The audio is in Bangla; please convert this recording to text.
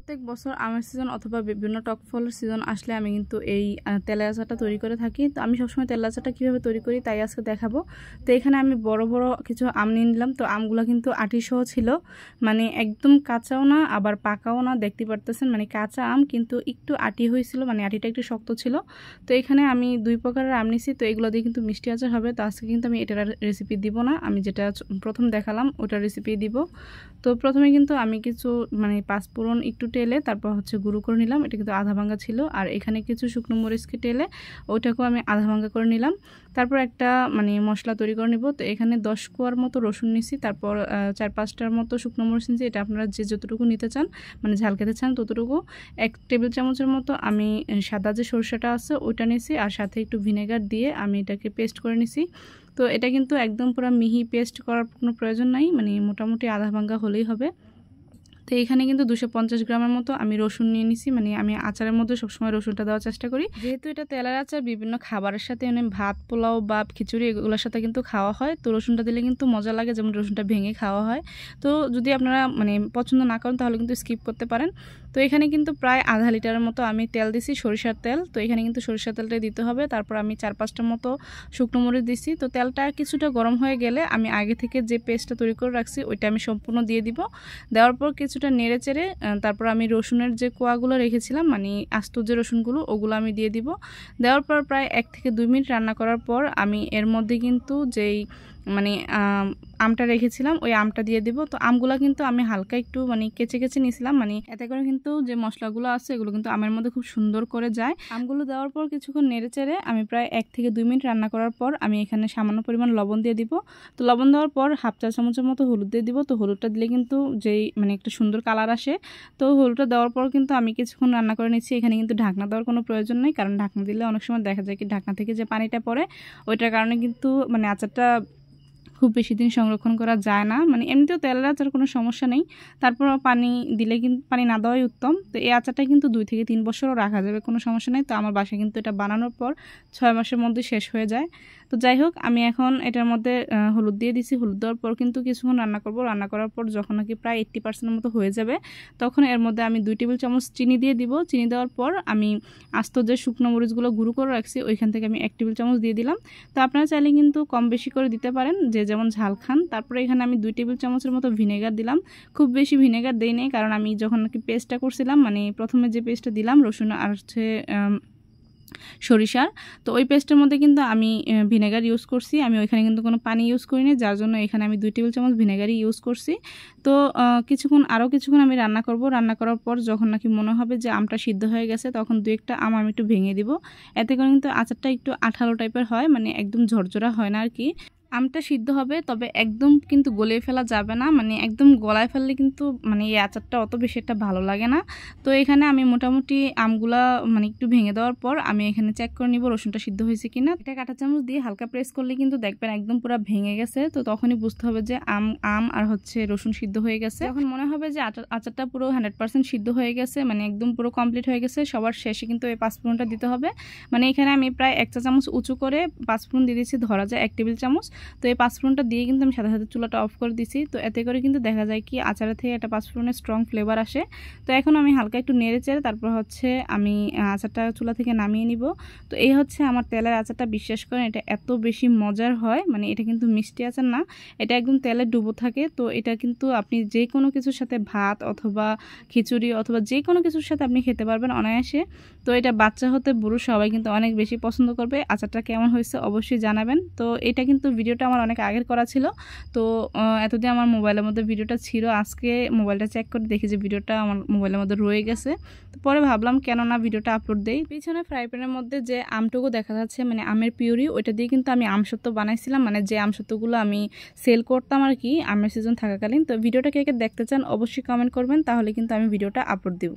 প্রত্যেক বছর আমের সিজন অথবা বিভিন্ন টক ফলের সিজন আসলে আমি কিন্তু এই তেলের আচারটা তৈরি করে থাকি। তো আমি সবসময় তেলের আচারটা কীভাবে তৈরি করি তাই আজকে দেখাবো। তো এখানে আমি বড় বড় কিছু আম নিয়ে নিলাম। তো আমগুলো কিন্তু আটিসহ ছিল, মানে একদম কাঁচাও না আবার পাকাও না, দেখতে পারতেছেন মানে কাঁচা আম কিন্তু একটু আটি হয়েছিল, মানে আটিটা একটু শক্ত ছিল। তো এখানে আমি 2 প্রকারের আম নিছি। তো এগুলো দিয়ে কিন্তু মিষ্টি আচার হবে। তো আজকে কিন্তু আমি এটার রেসিপি দিব না, আমি যেটা প্রথম দেখালাম ওটার রেসিপি দিব। তো প্রথমে কিন্তু আমি কিছু মানে 5 ফোড়ন একটু টেলে তারপর হচ্ছে গুঁড়ো করে নিলাম, এটা কিন্তু আধা ভাঙ্গা ছিল। আর এখানে কিছু শুকনো মরিচকে টেলে ওইটাকেও আমি আধা ভাঙ্গা করে নিলাম। তারপর একটা মানে মশলা তৈরি করে নিব। তো এখানে 10 কোয়ার মতো রসুন নিছি, তারপর 4-5টার মতো শুকনো মরিচ নিছি। এটা আপনারা যে যতটুকু নিতে চান মানে ঝাল খেতে চান ততটুকু। 1 টেবিল চামচের মতো আমি সাদা যে সরষেটা আছে ওইটা নিছি, আর সাথে একটু ভিনেগার দিয়ে আমি এটাকে পেস্ট করে নিছি। তো এটা কিন্তু একদম পুরো মিহি পেস্ট করার কোনো প্রয়োজন নাই, মানে মোটামুটি আধা ভাঙ্গা হলেই হবে। তো এখানে কিন্তু 250 গ্রামের মতো আমি রসুন নিয়ে নিছি, মানে আমি আচারের মধ্যে সবসময় রসুনটা দেওয়ার চেষ্টা করি, যেহেতু এটা তেলের আচার বিভিন্ন খাবারের সাথে মানে ভাত পোলাও বা খিচুড়ি এগুলোর সাথে কিন্তু খাওয়া হয়। তো রসুনটা দিলে কিন্তু মজা লাগে, যেমন রসুনটা ভেঙে খাওয়া হয়। তো যদি আপনারা মানে পছন্দ না করেন তাহলে কিন্তু স্কিপ করতে পারেন। তো এখানে কিন্তু প্রায় আধা লিটারের মতো আমি তেল দিছি, সরিষার তেল। তো এখানে কিন্তু সরিষার তেলটাই দিতে হবে। তারপর আমি 4-5টার মতো শুকনো মরিচ দিছি। তো তেলটা কিছুটা গরম হয়ে গেলে আমি আগে থেকে যে পেস্টটা তৈরি করে রাখছি ওইটা আমি সম্পূর্ণ দিয়ে দিব। দেওয়ার পর কিছুটা নেড়ে চেড়ে তারপর আমি রসুনের যে কোয়াগুলো রেখেছিলাম মানে আস্ত যে রসুনগুলো ওগুলো আমি দিয়ে দিব। দেওয়ার পর প্রায় 1 থেকে 2 মিনিট রান্না করার পর আমি এর মধ্যে কিন্তু যেই মানে আমটা রেখেছিলাম ওই আমটা দিয়ে দিব। তো আমগুলো কিন্তু আমি হালকা একটু মানে কেচে কেচে নিয়েছিলাম, মানে এতে করে কিন্তু যে মশলাগুলো আছে এগুলো কিন্তু আমের মধ্যে খুব সুন্দর করে যায়। আমগুলো দেওয়ার পর কিছুক্ষণ নেড়ে চেড়ে আমি প্রায় 1 থেকে 2 মিনিট রান্না করার পর আমি এখানে সামান্য পরিমাণ লবণ দিয়ে দিব। তো লবণ দেওয়ার পর 1/2 চা চামচের মতো হলুদ দিয়ে দিব। তো হলুদটা দিলে কিন্তু যেই মানে একটা সুন্দর কালার আসে। তো হলুদটা দেওয়ার পর কিন্তু আমি কিছুক্ষণ রান্না করে নিচ্ছি। এখানে কিন্তু ঢাকনা দেওয়ার কোনো প্রয়োজন নেই, কারণ ঢাকনা দিলে অনেক সময় দেখা যায় কি ঢাকনা থেকে যে পানিটা পড়ে ওইটার কারণে কিন্তু মানে আচারটা খুব বেশি দিন সংরক্ষণ করা যায় না। মানে এমনিতেও তেলের আচার কোনো সমস্যা নেই, তারপর পানি দিলে কিন্তু পানি না দেওয়াই উত্তম। তো এই আচারটা কিন্তু 2 থেকে 3 বছরও রাখা যাবে, কোনো সমস্যা নেই। তো আমার বাসায় কিন্তু এটা বানানোর পর 6 মাসের মধ্যে শেষ হয়ে যায়। তো যাই হোক, আমি এখন এটার মধ্যে হলুদ দিয়ে দিছি। হলুদ দেওয়ার পর কিন্তু কিছুক্ষণ রান্না করব। রান্না করার পর যখন নাকি প্রায় 80% মতো হয়ে যাবে তখন এর মধ্যে আমি 2 টেবিল চামচ চিনি দিয়ে দিব। চিনি দেওয়ার পর আমি আস্ত যে শুকনো মরিচগুলো গুঁড়ো করে রাখছি ওইখান থেকে আমি 1 টেবিল চামচ দিয়ে দিলাম। তো আপনারা চাইলে কিন্তু কম বেশি করে দিতে পারেন, যে যেমন ঝাল খান। তারপরে এখানে আমি 2 টেবিল চামচের মতো ভিনেগার দিলাম। খুব বেশি ভিনেগার দেই নাই, কারণ আমি যখন নাকি পেস্টটা করছিলাম মানে প্রথমে যে পেস্টটা দিলাম রসুন আর হচ্ছে সরিষার, তো ওই পেস্টের মধ্যে কিন্তু আমি ভিনেগার ইউজ করছি। আমি ওইখানে কিন্তু কোনো পানি ইউজ করিনি, যার জন্য এখানে আমি 2 টেবিল চামচ ভিনেগারই ইউজ করছি। তো আরও কিছুক্ষণ আমি রান্না করব। রান্না করার পর যখন নাকি মনে হবে যে আমটা সিদ্ধ হয়ে গেছে তখন 2-1টা আম আমি একটু ভেঙে দিব। এতে করে কিন্তু আচারটা একটু আঠালো টাইপের হয়, মানে একদম ঝরঝরা হয় না আর কি। আমটা সিদ্ধ হবে, তবে একদম কিন্তু গলিয়ে ফেলা যাবে না, মানে একদম গলায় ফেললে কিন্তু মানে এই আচারটা অত বেশি একটা ভালো লাগে না। তো এখানে আমি মোটামুটি আমগুলা মানে একটু ভেঙে দেওয়ার পর আমি এখানে চেক করে নিব রসুনটা সিদ্ধ হয়েছে কিনা। এটা কাঁটা চামচ দিয়ে হালকা প্রেস করলে কিন্তু দেখবেন একদম পুরো ভেঙে গেছে। তো তখনই বুঝতে হবে যে আম আর হচ্ছে রসুন সিদ্ধ হয়ে গেছে। এখন মনে হবে যে আচারটা পুরো 100% সিদ্ধ হয়ে গেছে, মানে একদম পুরো কমপ্লিট হয়ে গেছে। সবার শেষে কিন্তু এই 5 ফোড়নটা দিতে হবে। মানে এখানে আমি প্রায় 1 চা চামচ উঁচু করে 5 ফোড়ন দিয়ে দিচ্ছি, ধরা যায় 1 টেবিল চামচ। তো এই 5 ফোড়নটা দিয়ে কিন্তু আমি সাথে সাথে চুলাটা অফ করে দিছি। তো এতে করে কিন্তু দেখা যায় কি আচারের থেকে একটা 5 ফোড়নের স্ট্রং ফ্লেভার আসে। তো এখন আমি হালকা একটু নেড়ে চেড়ে তারপর হচ্ছে আমি আচারটা চুলা থেকে নামিয়ে নিব। তো এই হচ্ছে আমার তেলের আচারটা। বিশ্বাস করেন এটা এত বেশি মজার হয়, মানে এটা কিন্তু মিষ্টি আচার না, এটা একদম তেলে ডুবো থাকে। তো এটা কিন্তু আপনি যে কোনো কিছুর সাথে ভাত অথবা খিচুড়ি অথবা যে কোনো কিছুর সাথে আপনি খেতে পারবেন অনায়াসে। তো এটা বাচ্চা হতে বুড়ো সবাই কিন্তু অনেক বেশি পছন্দ করবে। আচারটা কেমন হয়েছে অবশ্যই জানাবেন। তো এটা কিন্তু ভিডিওটা আমার অনেক আগের করা ছিল। তো এতদিন আমার মোবাইলের মধ্যে ভিডিওটা ছিল, আজকে মোবাইলটা চেক করে দেখি যে ভিডিওটা আমার মোবাইলের মধ্যে রয়ে গেছে। তো পরে ভাবলাম কেন না ভিডিওটা আপলোড দেই। পিছনে ফ্রাই প্যানের মধ্যে যে আমটুকু দেখা যাচ্ছে মানে আমের পিউরি, ওইটা দিয়ে কিন্তু আমি আমসত্ত্ব বানাইছিলাম, মানে যে আমসত্ত্বগুলো আমি সেল করতাম আর কি আমের সিজন থাকাকালীন। তো ভিডিওটা কে কে দেখতে চান অবশ্যই কমেন্ট করবেন, তাহলে কিন্তু আমি ভিডিওটা আপলোড দেব।